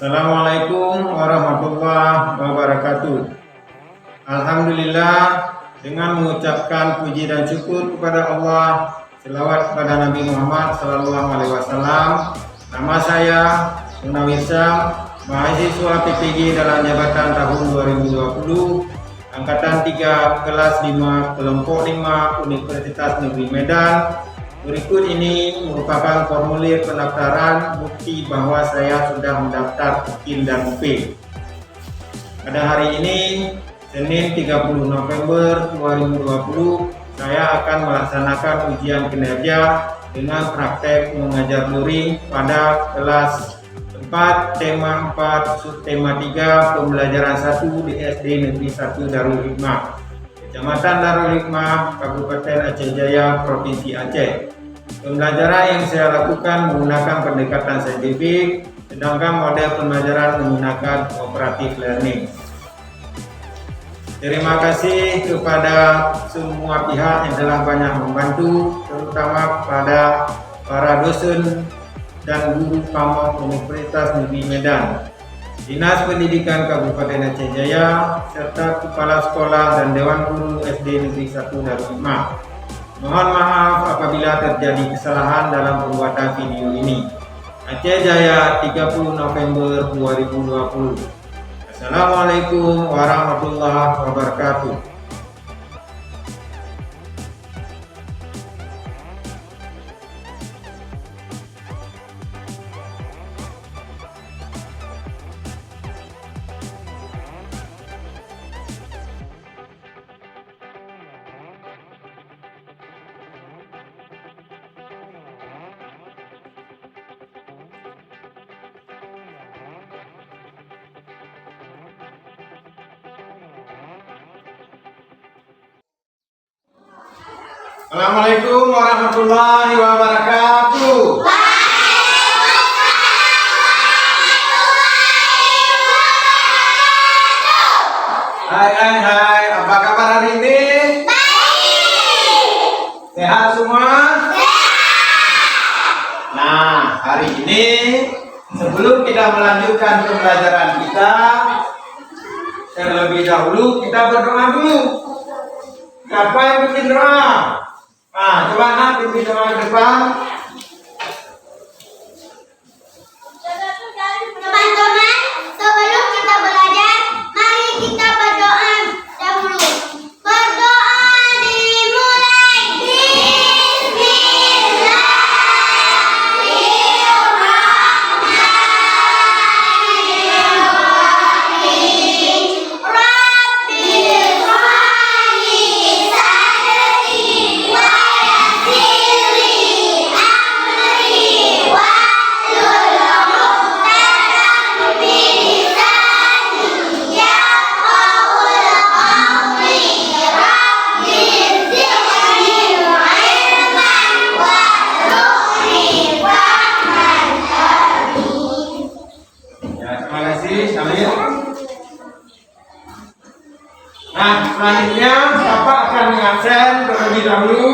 Assalamualaikum warahmatullahi wabarakatuh. Alhamdulillah, dengan mengucapkan puji dan syukur kepada Allah, selawat kepada Nabi Muhammad SAW. Nama saya Munawir Syam, mahasiswa PPG dalam jabatan tahun 2020, angkatan 3, kelas 5, kelompok 5, Universitas Negeri Medan. Berikut ini merupakan formulir pendaftaran bukti bahwa saya sudah mendaftar UKIM dan UP. Pada hari ini, Senin 30 November 2020, saya akan melaksanakan ujian kinerja dengan praktek mengajar luring pada kelas 4, tema 4, subtema 3, pembelajaran 1 di SD Negeri 1 Darul Hikmah, Kecamatan Darul Hikmah, Kabupaten Aceh Jaya, Provinsi Aceh. Pembelajaran yang saya lakukan menggunakan pendekatan saintifik, sedangkan model pembelajaran menggunakan cooperative learning. Terima kasih kepada semua pihak yang telah banyak membantu, terutama kepada para dosen dan guru Pamong Universitas Negeri Medan, Dinas Pendidikan Kabupaten Aceh Jaya, serta kepala sekolah dan Dewan Guru SD Negeri 1 Darul Hikmah. Mohon maaf apabila terjadi kesalahan dalam pembuatan video ini. Aceh Jaya, 30 November 2020. Assalamualaikum warahmatullahi wabarakatuh. Assalamualaikum warahmatullahi wabarakatuh. Hai, apa kabar hari ini? Baik. Sehat semua? Sehat. Nah, hari ini sebelum kita melanjutkan pembelajaran kita, terlebih dahulu kita berdoa dulu. Siapa yang bikin doa? Nah, coba pimpin doa ke depan. Teman-teman, sebelum kita belajar, mari kita berdoa dahulu. Berdoa dimulai. Bismillahirrahmanirrahim. Rabbil ghani sadri wa yassirli amri wahlul 'uqdatam min lisani yafqahul qawli. Rabbi zidni ilman warzuqni fahman. Ya, terima kasih Samir. Nah, selanjutnya Bapak akan mengabsen terlebih dahulu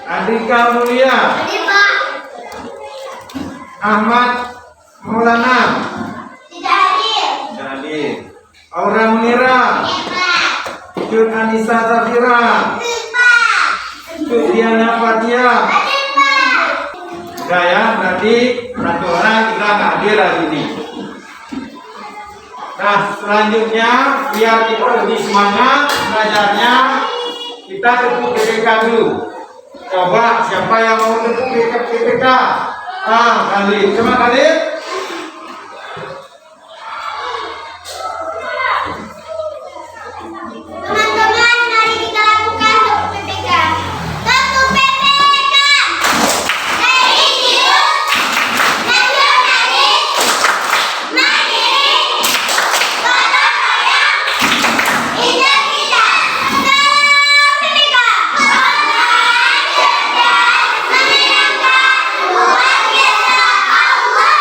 Andika Mulia, Jadi Pak, Ahmad Maulana, tidak hadir. jadi Aura Munira, Pak, Jun Anissa Safira, Pak, Diana Fatia. hadir Pak. Sudah ya, berarti satu orang kita nggak hadir hari ini. Nah, selanjutnya biar kita lebih semangat belajarnya, kita tepuk PPK dulu. Coba siapa yang mau tepuk PPK? Khalid, coba Khalid. Teman-teman, mari kita lakukan untuk PPK. Untuk PPK. Religius, nasionalis, mandiri, gotong royong, integritas. Dalam PPK. Online, cerdas, menyenangkan, luar biasa. Allah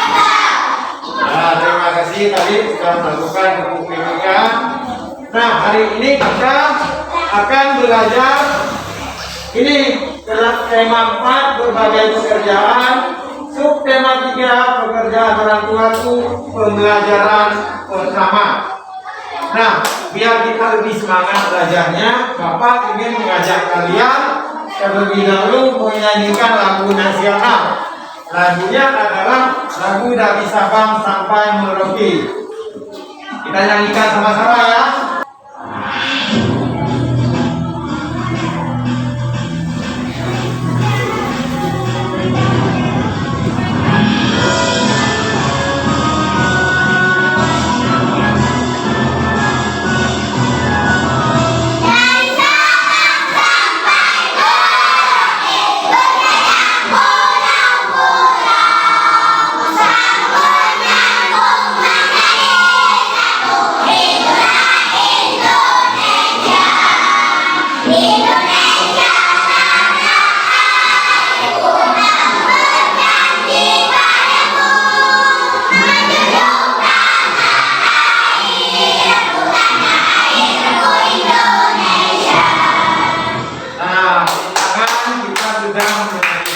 Akbar. Nah, terima kasih tadi sudah melakukan tepuk PPK. Nah, hari ini kita akan belajar ini dalam tema 4, berbagai pekerjaan, untuk tema 3 pekerjaan orang tua itu pembelajaran pertama. Nah, biar kita lebih semangat belajarnya, Bapak ingin mengajak kalian terlebih dahulu menyanyikan lagu nasional. Lagunya adalah lagu dari Sabang sampai Merauke. Kita nyanyikan sama-sama ya.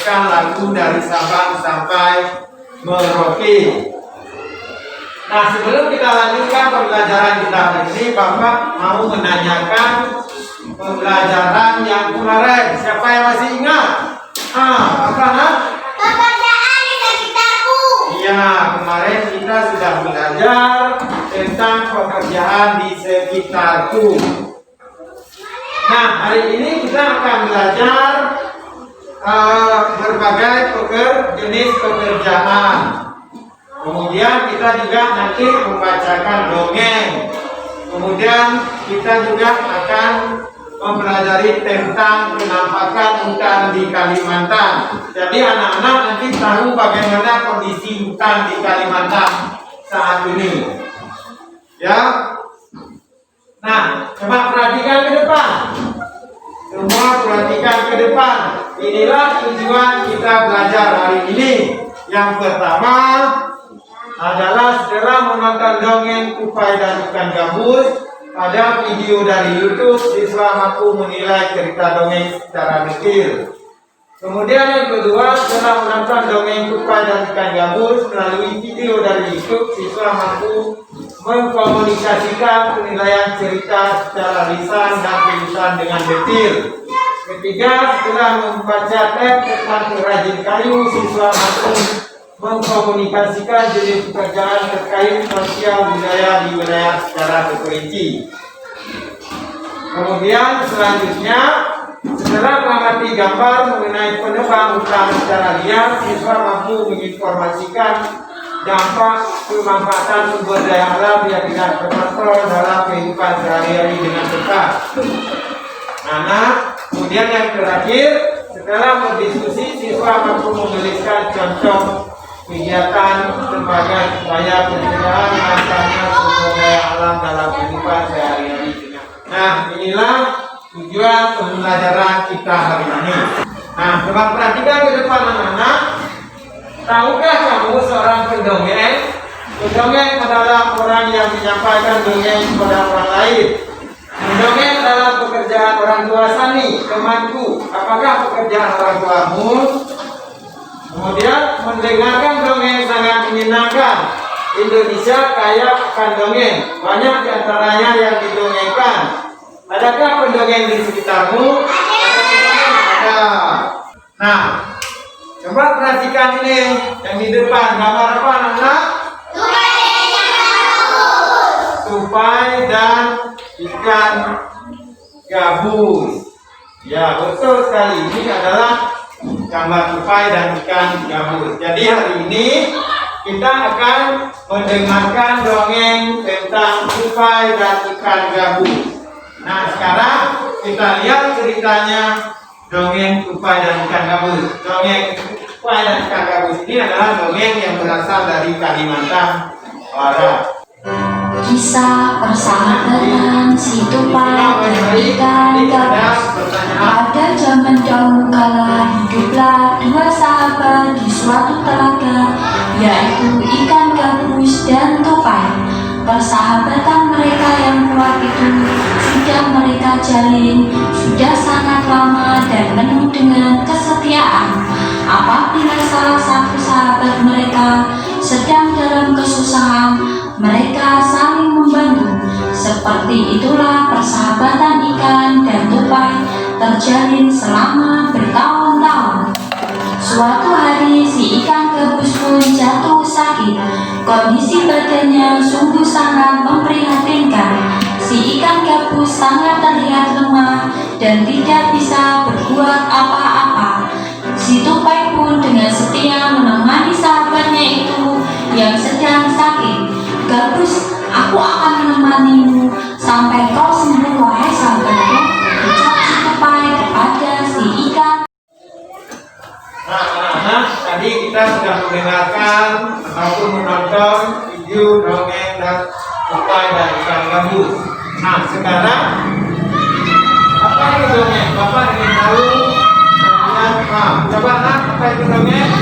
Lagu dari Sabang sampai Merauke. Nah, sebelum kita lanjutkan pembelajaran kita hari ini, Bapak mau menanyakan pembelajaran yang kemarin. Siapa yang masih ingat? Apa nak? Pekerjaan di sekitarku. Iya, kemarin kita sudah belajar tentang pekerjaan di sekitarku. Nah, hari ini kita akan belajar berbagai jenis pekerjaan. Kemudian kita juga nanti membacakan dongeng. Kemudian kita juga akan mempelajari tentang penampakan hutan di Kalimantan. Jadi anak-anak nanti tahu bagaimana kondisi hutan di Kalimantan saat ini. Ya. Nah, coba perhatikan ke depan. Semua perhatikan ke depan. Inilah tujuan kita belajar hari ini. Yang pertama adalah setelah menonton dongeng Tupai dan Ikan Gabus pada video dari YouTube, siswa mampu menilai cerita dongeng secara detail. Kemudian yang kedua, setelah menonton dongeng Tupai dan Ikan Gabus melalui video dari YouTube, siswa mampu mengkomunikasikan penilaian cerita secara lisan dan tulisan dengan detail. Ketiga, setelah membaca teks tentang pengrajin kayu, siswa mampu mengkomunikasikan jenis pekerjaan terkait sosial budaya di wilayah secara terperinci. Kemudian selanjutnya, setelah mengamati gambar mengenai penebang hutan secara liar, siswa mampu menginformasikan dampak pemanfaatan sumber daya alam yang tidak terkontrol dalam kehidupan sehari-hari dengan tepat. Kemudian yang terakhir, setelah berdiskusi, siswa mampu menuliskan contoh kegiatan sebagai upaya pencegahan rasanya sumber daya alam dalam kehidupan sehari-hari. Nah, inilah tujuan pembelajaran kita hari ini. Nah, coba perhatikan ke depan anak-anak. Tahukah kamu seorang pendongeng? Pendongeng adalah orang yang menyampaikan dongeng kepada orang lain. Mendongeng adalah pekerjaan orang tua Sani, temanku. Apakah pekerjaan orang tuamu? Kemudian mendengarkan dongeng sangat menyenangkan. Indonesia kaya akan dongeng. Banyak diantaranya yang didongengkan. Adakah pendongeng di sekitarmu? Ada. Nah, coba perhatikan ini yang di depan. Gambar apa anak-anak? Tupai dan ikan gabus. Ya, betul sekali. Ini adalah gambar tupai dan ikan gabus. Jadi hari ini kita akan mendengarkan dongeng tentang tupai dan ikan gabus. Nah, sekarang kita lihat ceritanya dongeng tupai dan ikan gabus. Dongeng tupai dan ikan gabus ini adalah dongeng yang berasal dari Kalimantan Barat. Kisah persahabatan si tupai dan ikan gabus. Pada zaman dahulu kala hiduplah dua sahabat di suatu telaga, yaitu ikan gabus dan tupai. Persahabatan mereka yang kuat itu sudah mereka jalin sudah sangat lama dan penuh dengan kesetiaan. Apabila salah satu sahabat Seperti itulah persahabatan ikan dan tupai terjalin selama bertahun-tahun. Suatu hari si ikan gabus pun jatuh sakit. Kondisi badannya sungguh sangat memprihatinkan. Si ikan gabus sangat terlihat lemah dan tidak bisa berbuat apa-apa. Si tupai pun dengan setia menemani sahabatnya itu yang sedang sakit. Gabus, aku akan menemanimu sampai kau sembuh, wahai sahabatku, ucap si tupai kepada si ikan. Nah, anak-anak, tadi kita sudah mendengarkan ataupun menonton video dongeng dan tupai dan ikan gabus. Nah, sekarang apa itu dongeng? Bapak ingin tahu? Coba nak, apa itu dongeng?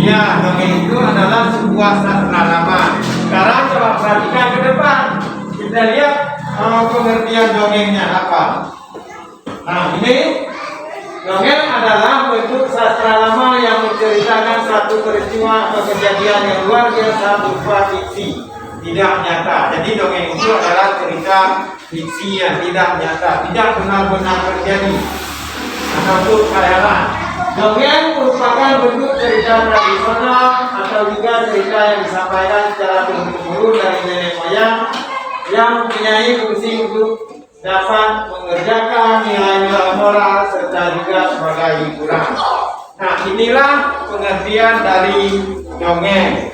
Ya, dongeng itu adalah sebuah sastralama. Sekarang coba perhatikan ke depan. Kita lihat pengertian dongengnya apa. Nah, ini dongeng adalah bentuk sastralama yang menceritakan satu peristiwa atau kejadian yang luar biasa berupa fiksi, tidak nyata. Jadi dongeng itu adalah cerita fiksi yang tidak nyata, tidak benar-benar terjadi ataupun khayalan. Dongeng merupakan bentuk cerita tradisional atau juga cerita yang disampaikan secara turun-temurun dari nenek moyang yang mempunyai fungsi untuk dapat mengerjakan nilai-nilai moral serta juga sebagai hiburan. Nah, inilah pengertian dari dongeng.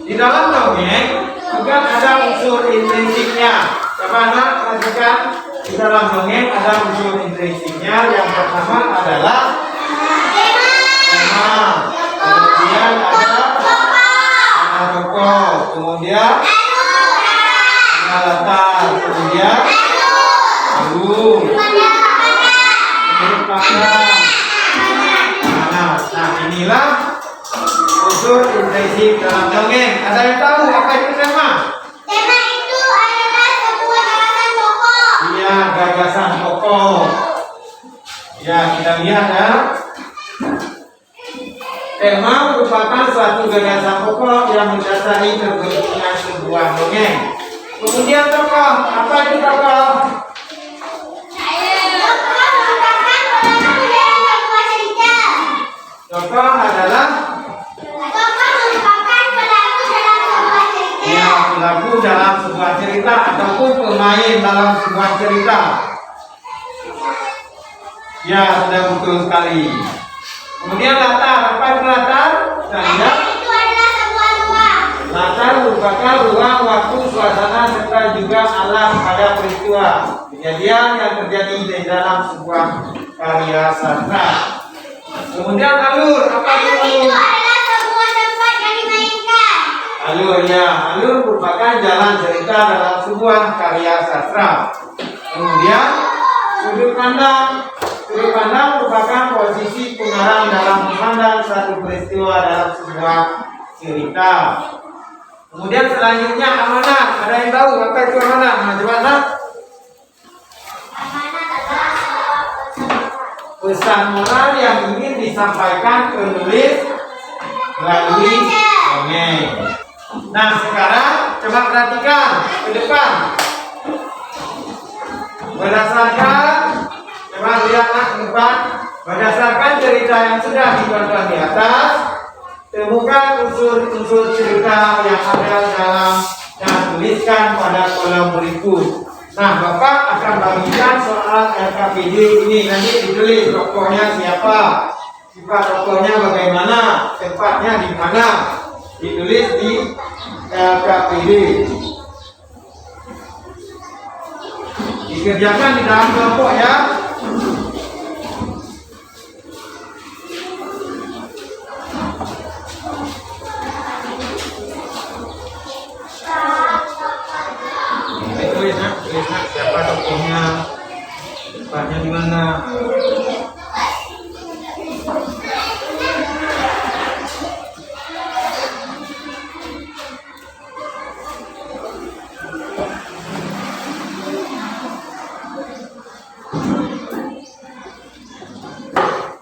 Di dalam dongeng juga ada unsur intrinsiknya. Coba anak perhatikan, di dalam dongeng ada unsur intrinsiknya. Yang pertama adalah tema, kemudian ada tokoh, kemudian ada latar, kemudian alur, merupakan. Nah, inilah unsur intrinsik dalam dongeng. Ada yang tahu apa itu tema? Tema itu adalah sebuah gagasan pokok. Iya, gagasan pokok. Ya, kita lihat ya. Tema merupakan suatu gagasan pokok yang mendasari terbentuknya sebuah dongeng. Kemudian tokoh, apa itu tokoh? Tokoh adalah pelaku dalam sebuah cerita ataupun pemain dalam sebuah cerita. Ya, sudah betul sekali. Kemudian latar, apa itu latar? Nah, Itu adalah sebuah ruang. latar merupakan ruang, waktu, suasana serta juga alam pada peristiwa kejadian yang terjadi di dalam sebuah karya sastra. Kemudian alur, apa itu Itu alur? adalah sebuah tempat yang dimainkan. Alur, ya, alur merupakan jalan cerita dalam sebuah karya sastra. Kemudian sudut pandang. Sudut pandang merupakan posisi pengarang dalam memandang satu peristiwa dalam sebuah cerita. Kemudian selanjutnya amanat. Ada yang tahu apa itu amanat? Nah, coba nak. Amanat adalah sebuah Pesan moral yang ingin disampaikan penulis melalui dongeng. Nah, sekarang coba perhatikan ke depan. Berdasarkan, coba lihatlah ke depan. Berdasarkan cerita yang sudah ditonton di atas, temukan unsur-unsur cerita yang ada dalam dan tuliskan pada kolom berikut. Nah, Bapak akan bagikan soal LKPD ini. Nanti ditulis tokohnya siapa, sifat tokohnya bagaimana, tempatnya di mana, ditulis di LKPD. Dikerjakan di dalam kelompok ya. Tulis siapa tokohnya, tempatnya di mana.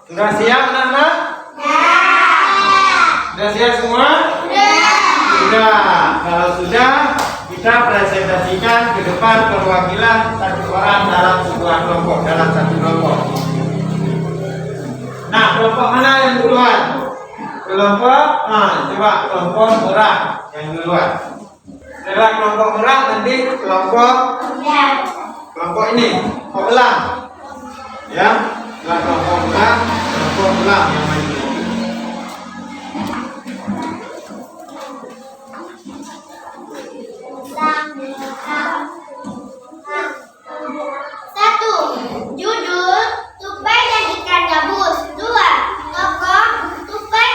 Sudah siap anak-anak? Sudah siap semua? Sudah. Sudah. Kalau sudah, kita presentasikan ke depan perwakilan satu orang dalam sebuah kelompok, dalam satu kelompok. Nah, kelompok mana yang duluan? Kelompok, coba kelompok merah yang duluan. Setelah kelompok merah nanti kelompok ini, kelompok elang. Ya, setelah kelompok elang yang maju. Satu, judul tupai dan ikan gabus. Dua, tokoh tupai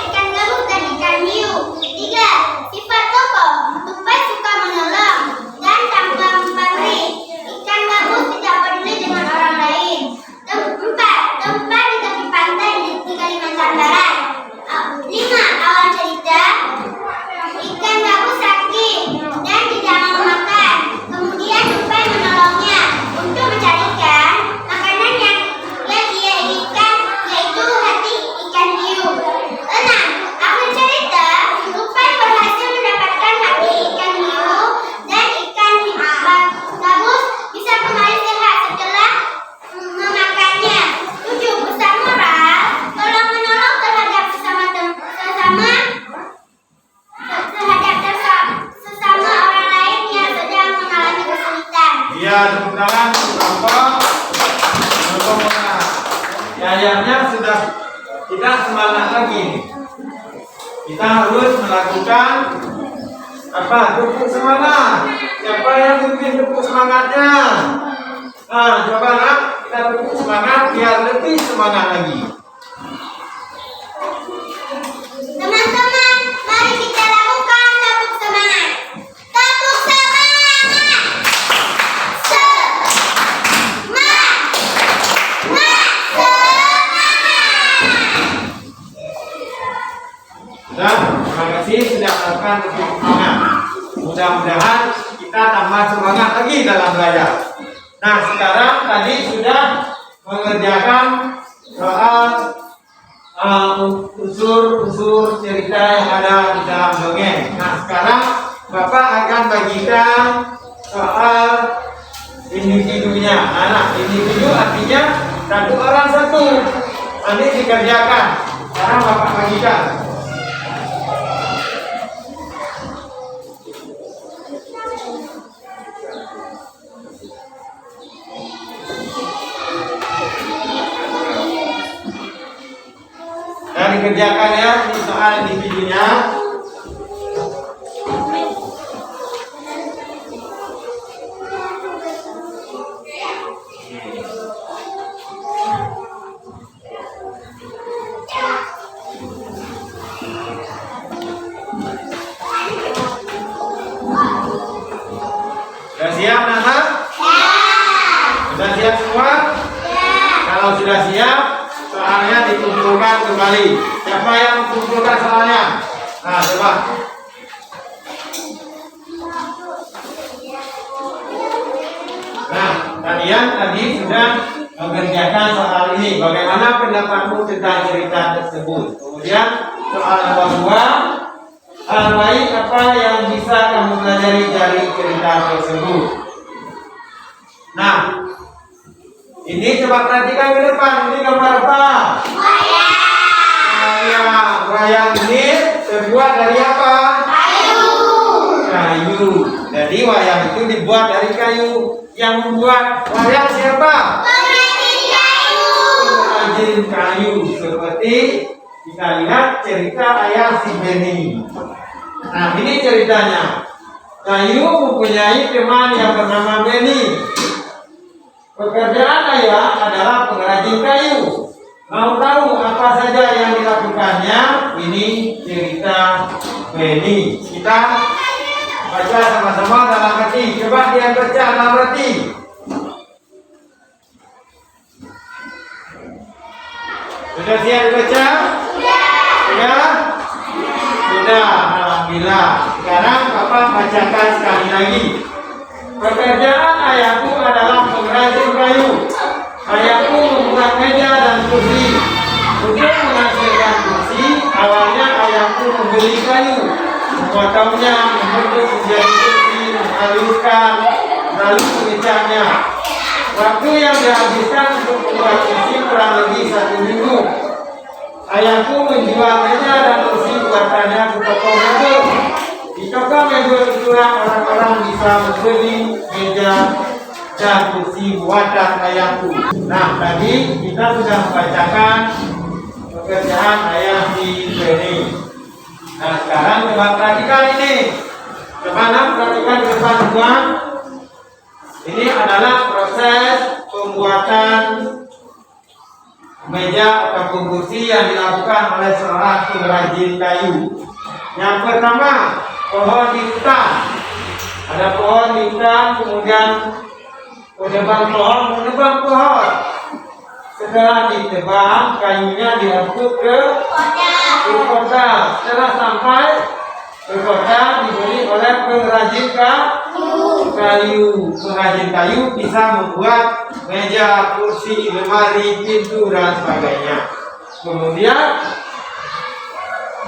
ikan gabus dan ikan hiu. Tiga, sifat tokoh tupai suka menolong dan tanpa mempengaruhi. Ikan gabus tidak peduli dengan orang lain. Empat, tempat di tepi pantai di Kalimantan Barat. Lima, awal cerita. Ikan gabus sakit dan tidak mau makan. Kemudian tupai menolongnya untuk mencarikan makanan yang ia inginkan, yaitu hati ikan hiu. 6. Akhir cerita, tupai berhasil mendapatkan hati ikan hiu dan ikan gabus bisa kembali sehat setelah memakannya. 7. Pesan moral, tolong menolong terhadap sesama orang lain yang sedang mengalami kesulitan. Iya, tepuk tangan kelompok merah. Kayaknya sudah tidak semangat lagi. Kita harus melakukan apa? Tepuk semangat. Siapa yang bikin tepuk semangatnya? Nah, coba nak kita tepuk semangat biar lebih semangat lagi. Teman-teman, mari kita lakukan tepuk semangat. Tepuk semangat. Sudah, terima kasih sudah melakukan tepuk semangat. Mudah-mudahan kita tambah semangat lagi dalam belajar. Nah, sekarang tadi sudah mengerjakan soal unsur-unsur cerita yang ada di dalam dongeng. Nah, sekarang Bapak akan bagikan soal individunya. Nah, individu artinya satu orang satu. Nanti dikerjakan. Sekarang Bapak bagikan. Dan dikerjakan ya, ini soal individunya. Sudah siap, Nana? Sudah siap semua? Kalau sudah siap, soalnya dikumpulkan kembali. Siapa yang mengumpulkan soalnya? Nah, coba. Nah, kalian tadi sudah mengerjakan soal ini. Bagaimana pendapatmu tentang cerita tersebut? Kemudian soal nomor 2, hal baik apa yang bisa kamu pelajari dari cerita tersebut? Nah, ini coba perhatikan ke depan. Ini gambar apa? Wayang ini terbuat dari apa? Kayu. Jadi wayang itu dibuat dari kayu. Yang membuat wayang siapa? Pengrajin kayu. Seperti kita lihat cerita ayah si Beni. Nah, ini ceritanya. Kayu mempunyai teman yang bernama Beni. Pekerjaan ayah adalah pengrajin kayu. Mau tahu apa saja yang dilakukannya? Ini cerita Beni. Kita baca sama-sama dalam hati. Coba dia baca dalam hati. Sudah siap dibaca? Sudah? Sudah, alhamdulillah. Sekarang Bapak bacakan sekali lagi. Pekerjaan ayahku adalah pengrajin kayu. Ayahku membuat meja dan kursi. Untuk menghasilkan kursi, awalnya ayahku membeli kayu. mengecatnya. Waktu yang dihabiskan untuk membuat kursi kurang lebih 1 minggu. Ayahku menjualnya dan kursi buatannya ke toko mebel. Di toko mebel itulah orang-orang bisa membeli meja dan kursi buatan ayahku. Nah, tadi kita sudah membacakan pekerjaan ayah di sini. Nah, sekarang coba perhatikan ini. Kemana perhatikan ke depan semua. Ini adalah proses pembuatan meja atau kursi yang dilakukan oleh seorang pengrajin kayu. Yang pertama, pohon di hutan. Ada pohon di hutan, kemudian menebang pohon. Setelah ditebang, kayunya diangkut ke kota. Setelah sampai ke kota, dibeli oleh pengrajin kayu. Pengrajin kayu bisa membuat meja, kursi, lemari, pintu, dan sebagainya. Kemudian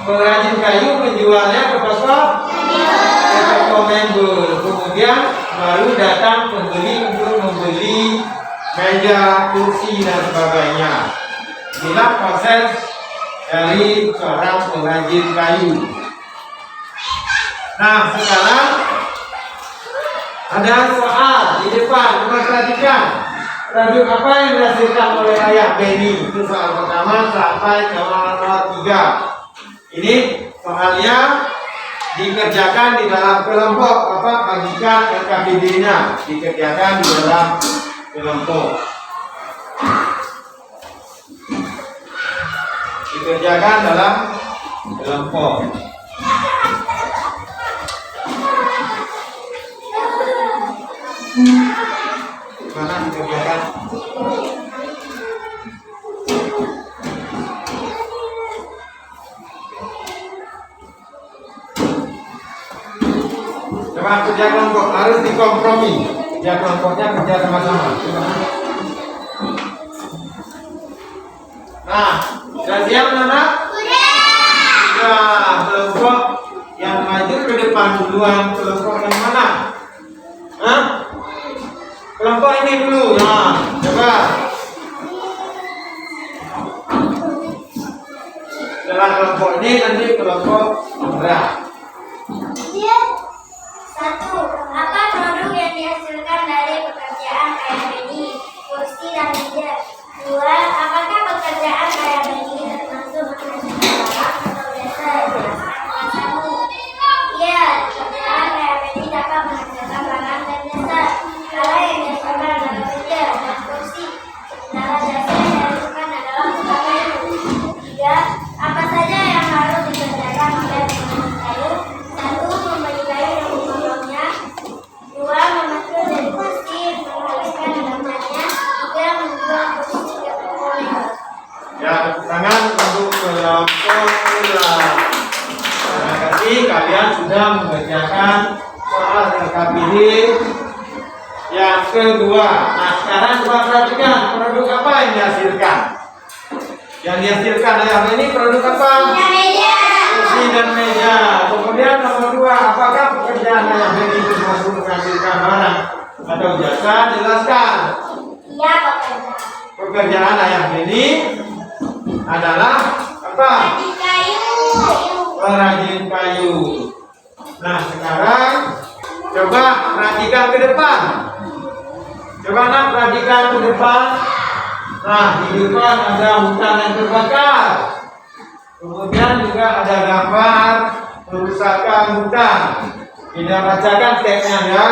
pengrajin kayu menjualnya ke toko mebel. Kemudian baru datang pembeli untuk membeli meja, kursi, dan sebagainya. Inilah proses dari seorang pengrajin kayu. Nah, sekarang ada soal di depan. Coba perhatikan. Produk apa yang dihasilkan oleh ayah Benny? Itu soal pertama sampai ke nomor 3. Ini soalnya dikerjakan di dalam kelompok. Bapak bagikan LKPD-nya. Dikerjakan di dalam kelompok. Dikerjakan dalam kelompok. Mana dikerjakan? Coba kerja kelompok harus dikompromi. Kerja kelompoknya kerja sama-sama. Nah, sudah siap anak? Sudah. Kelompok yang maju ke depan duluan. Kelompok yang mana? Hah? Kelompok ini dulu. Nah, coba. Setelah kelompok ini nanti kelompok berat. 1. Apa produk yang dihasilkan dari pekerjaan kayak Benny, kursi dan meja? 2. Apakah pekerjaan kayak Benny termasuk pekerjaan barang atau jasa? Jelaskan. 1. Iya, pekerjaan kayak Benny dapat menghasilkan barang dan jasa. Kalau yang dihasilkan adalah meja dan kursi, sementara jasa yang dihasilkan adalah tukang kayu. 3. Apa saja yang harus dikerjakan oleh pengrajin kayu? 1. Membeli kayu dan memotongnya. 2. Memakai dari kursi, menghaluskan dalamnya. 3. Menjual kursi ke toko mebel. Ya, tepuk tangan untuk kelompok ulang. Terima kasih kalian sudah mengerjakan soal LKPD yang kedua. Nah, sekarang coba perhatikan produk apa yang dihasilkan. Yang dihasilkan ayah ini produk apa? Meja. Kursi dan meja. Kemudian nomor 2, apakah pekerjaan ayah ini termasuk menghasilkan barang atau jasa? Jelaskan. Iya, pekerjaan. Pekerjaan ayah ini adalah apa? Di kayu. Pengrajin kayu. Nah, sekarang coba perhatikan ke depan. Coba nak perhatikan ke depan. Nah, di depan ada hutan yang terbakar. Kemudian juga ada gambar kerusakan hutan. Kita bacakan teksnya ya.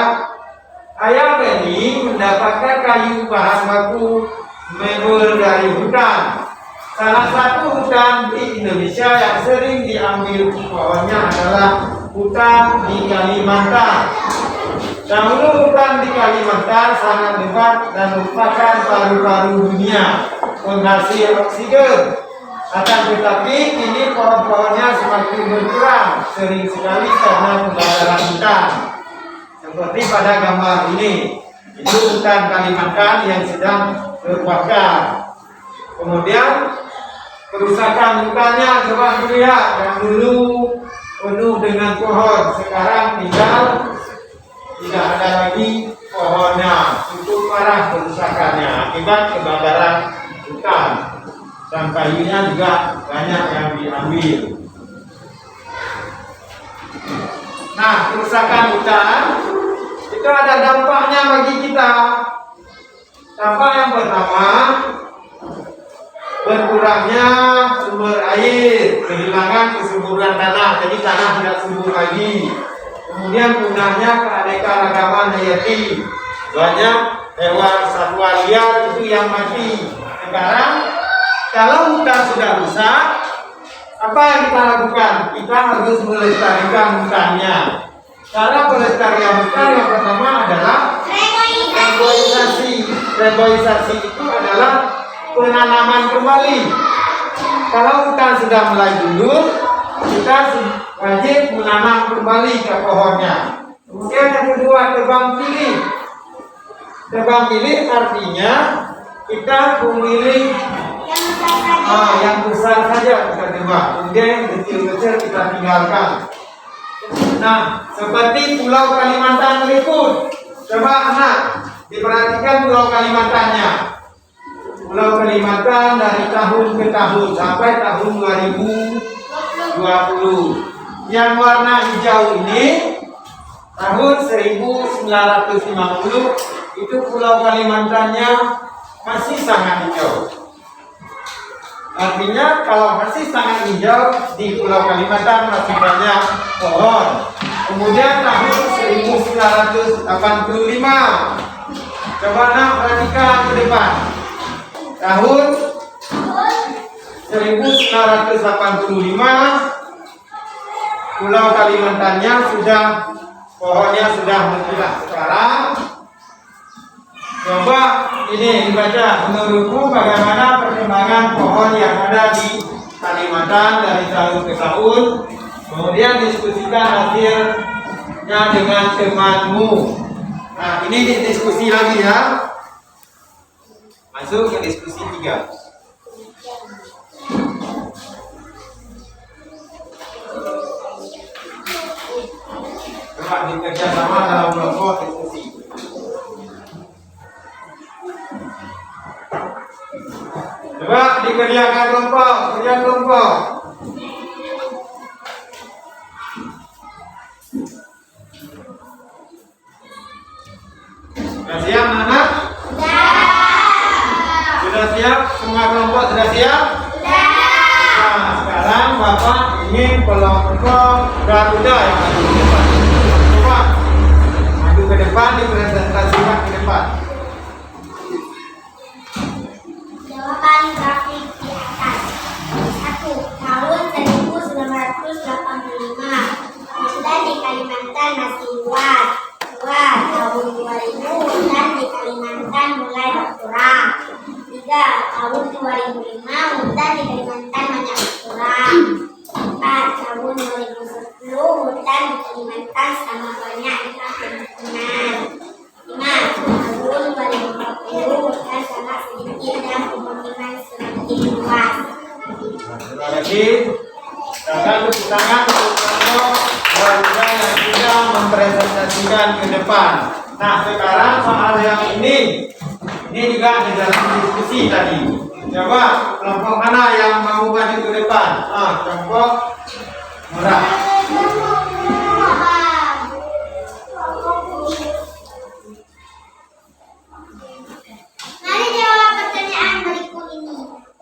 Ayah Benny mendapatkan kayu bahan baku mebel dari hutan. Salah satu hutan di Indonesia yang sering diambil pohonnya adalah hutan di Kalimantan. Dahulu hutan di Kalimantan sangat lebat dan merupakan paru-paru dunia, penghasil oksigen. Akan tetapi kini pohon-pohonnya semakin berkurang, sering sekali karena kebakaran hutan. Seperti pada gambar ini, itu hutan Kalimantan yang sedang terbakar. Kemudian kerusakan hutannya coba dilihat, yang dulu penuh dengan pohon, sekarang tinggal tidak ada lagi pohonnya untuk parah kerusakannya akibat kebakaran hutan, dan kayunya juga banyak yang diambil. Nah, kerusakan hutan itu ada dampaknya bagi kita. Dampak yang pertama, berkurangnya sumber air, kehilangan kesuburan tanah, jadi tanah tidak subur lagi. Kemudian punahnya keanekaragaman hayati, banyak hewan satwa liar itu yang mati. Sekarang kalau hutan sudah rusak, apa yang kita lakukan? Kita harus melestarikan hutannya. Cara pelestarian hutan yang pertama adalah reboisasi. Reboisasi itu adalah penanaman kembali. Kalau hutan sudah mulai gundul, kita wajib menanam kembali ke pohonnya. Kemudian yang kedua, tebang pilih. Tebang pilih artinya kita memilih yang besar saja kita tebang, kemudian yang kecil-kecil kita tinggalkan. Nah, seperti Pulau Kalimantan berikut. Coba anak diperhatikan Pulau Kalimantannya. Pulau Kalimantan dari tahun ke tahun sampai tahun 2020. Yang warna hijau ini tahun 1950 itu Pulau Kalimantannya masih sangat hijau. Artinya kalau masih sangat hijau di Pulau Kalimantan masih banyak pohon. Kemudian tahun 1985, coba nak perhatikan ke depan. Tahun 1985 Pulau Kalimantannya sudah pohonnya sudah berkurang. Sekarang coba ini dibaca, menurutmu bagaimana perkembangan pohon yang ada di Kalimantan dari tahun ke tahun? Kemudian diskusikan hasilnya dengan temanmu. Nah, ini diskusi lagi ya. Masuk ke diskusi 3. Coba bekerja sama dalam kelompok diskusi. Coba dikerjakan kelompok, kerja kelompok. Sudah siap anak? Sudah siap? Semua kelompok sudah siap? Nah, sekarang Bapak ingin kelompok Garuda yang maju ke depan. Coba maju ke depan, dipresentasikan ke depan. Jawaban grafik di atas. 1. Tahun 1985 hutan di Kalimantan masih luas. 2. Tahun 2000 hutan di Kalimantan mulai berkurang. 3. Tahun 2005 hutan di Kalimantan banyak berkurang. 4. Tahun 2010 hutan di Kalimantan sama banyak dengan pemukiman. 5. Tahun 2040 hutan sangat sedikit dan pemukiman semakin luas. Terima kasih. Silakan tepuk tangan untuk kelompok Garuda yang sudah mempresentasikan ke depan. Nah, sekarang soal yang ini juga di dalam diskusi tadi. Coba kelompok mana yang mau maju ke depan? Kelompok merah. Mari jawab pertanyaan berikut ini.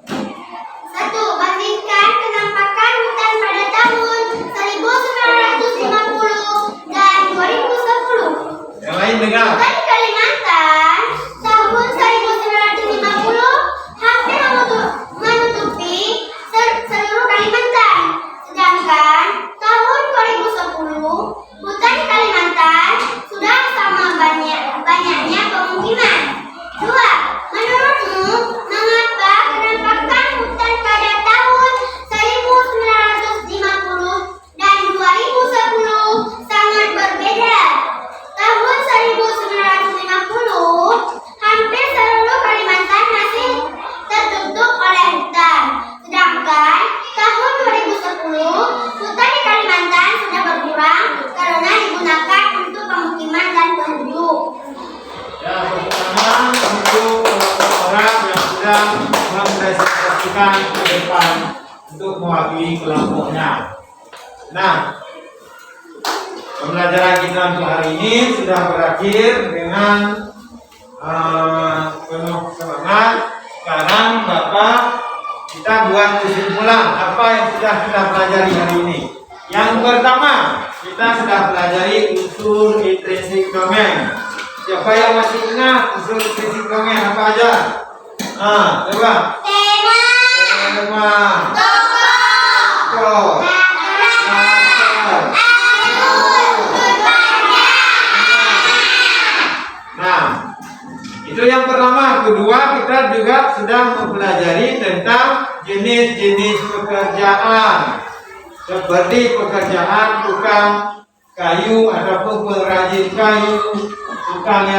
1. Bandingkan penampakan hutan pada tahun 1950 dan 2010. Yang lain dengar. Hutan di Kalimantan tahun 1950 hampir menutupi seluruh Kalimantan, sedangkan tahun 2010 sedang mempresentasikan ke depan untuk mewakili kelompoknya. Nah, pembelajaran kita untuk hari ini sudah berakhir dengan penuh semangat. Sekarang Bapak kita buat kesimpulan apa yang sudah kita pelajari hari ini. Yang pertama, kita sudah pelajari unsur intrinsik dongeng. Siapa yang masih ingat unsur intrinsik dongeng apa aja? Coba. Tema. Tokoh. Nah, itu yang pertama. Kedua, kita juga sudah mempelajari tentang jenis-jenis pekerjaan, seperti pekerjaan tukang kayu ataupun pengrajin kayu, tukang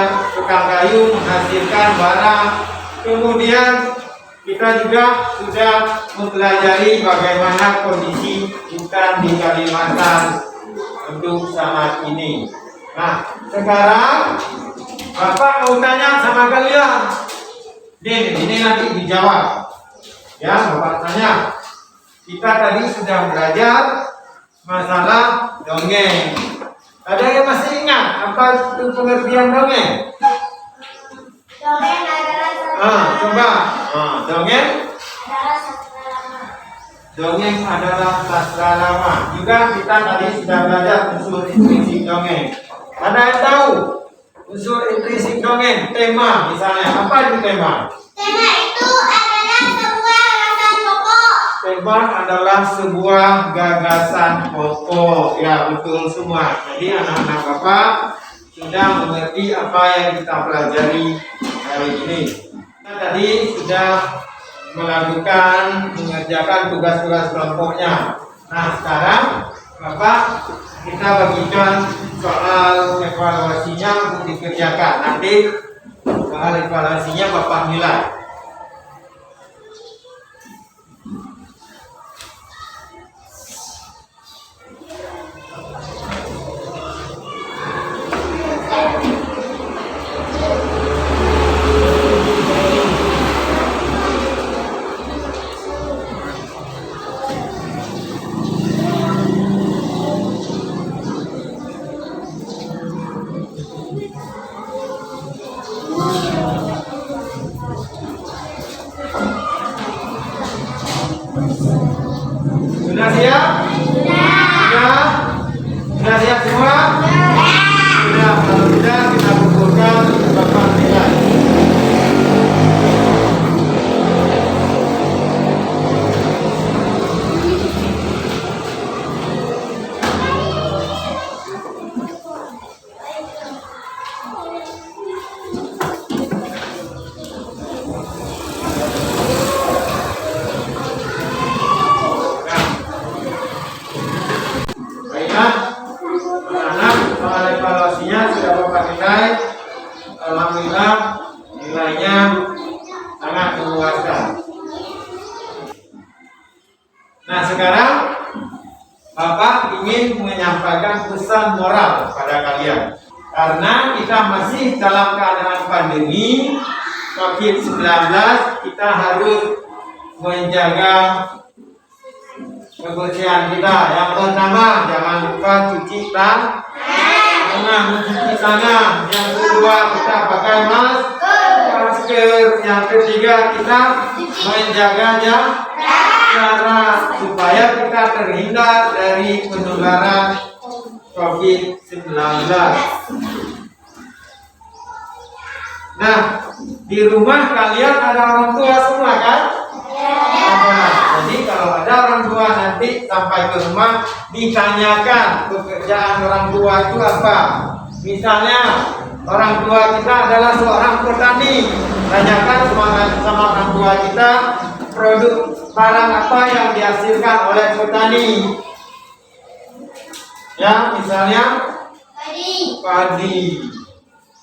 kayu menghasilkan barang. Kemudian kita juga sudah mempelajari bagaimana kondisi hutan di Kalimantan untuk saat ini. Nah, sekarang Bapak mau tanya sama kalian. Ini nanti dijawab. Ya, Bapak tanya. Kita tadi sudah belajar masalah dongeng. Ada yang masih ingat apa itu pengertian dongeng? Dongeng adalah Coba. Dongeng adalah sastra lama. Dongeng adalah sastra lama. Juga kita tadi sudah belajar unsur intrinsik dongeng. Ada yang tahu unsur intrinsik dongeng? Tema misalnya. Apa itu tema? Tema itu adalah sebuah gagasan pokok. Tema adalah sebuah gagasan pokok. Ya, betul semua. Jadi anak-anak Bapak sudah mengerti apa yang kita pelajari hari ini. Kita tadi sudah mengerjakan tugas-tugas kelompoknya. Nah, sekarang Bapak kita bagikan soal evaluasinya untuk dikerjakan. Nanti soal evaluasinya Bapak nilai. Sudah siap? Sudah? Sudah siap semua? Sudah. Kalau sudah kita kumpulkan Bapak nilai. Soal evaluasinya sudah Bapak nilai. Alhamdulillah nilainya sangat memuaskan. Nah, sekarang Bapak ingin menyampaikan pesan moral pada kalian. Karena kita masih dalam keadaan pandemi COVID-19, kita harus menjaga kebersihan kita. Yang pertama, jangan lupa cuci tangan, mencuci tangan. Yang kedua, kita pakai masker. Yang ketiga, kita menjaga jarak supaya kita terhindar dari penularan COVID-19. Nah, di rumah kalian ada orang tua semua kan? Jadi kalau ada orang tua nanti sampai ke rumah ditanyakan pekerjaan orang tua itu apa. Misalnya orang tua kita adalah seorang petani, tanyakan sama orang tua kita produk barang apa yang dihasilkan oleh petani. Ya, misalnya padi.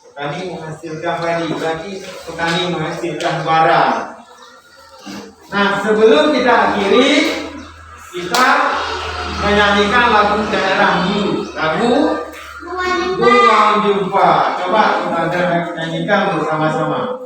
Petani menghasilkan padi, berarti petani menghasilkan barang. Nah, sebelum kita akhiri, kita menyanyikan lagu daerah dulu. Lagu Bunga Jumpa. Coba kita nyanyikan bersama-sama.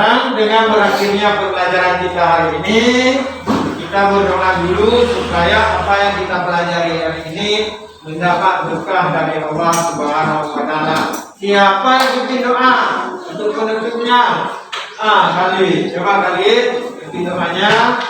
Sekarang dengan berakhirnya pembelajaran kita hari ini, kita berdoa dulu supaya apa yang kita pelajari hari ini mendapat berkah dari Allah Subhanahu wa taala. Siapa yang bikin doa untuk penutupnya? Khalid. Coba Khalid bikin doanya.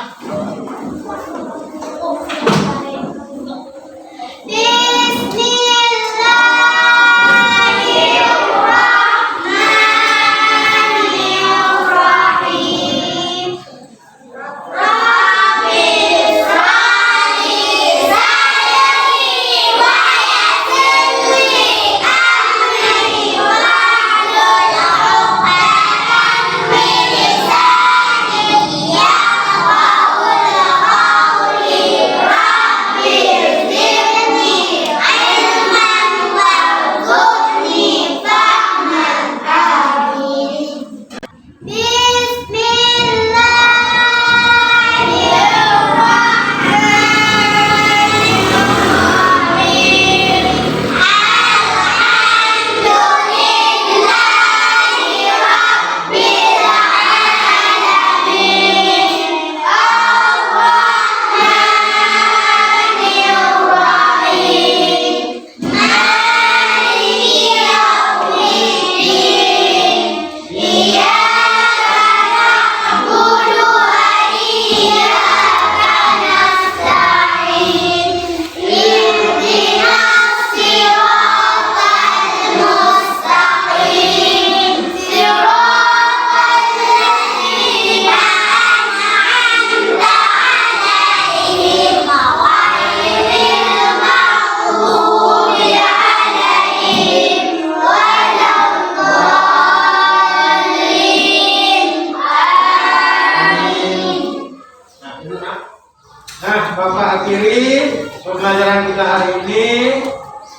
Bapak akhiri pembelajaran kita hari ini.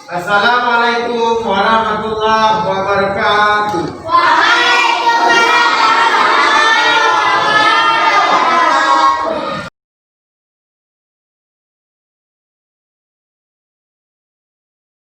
Assalamualaikum warahmatullahi wabarakatuh.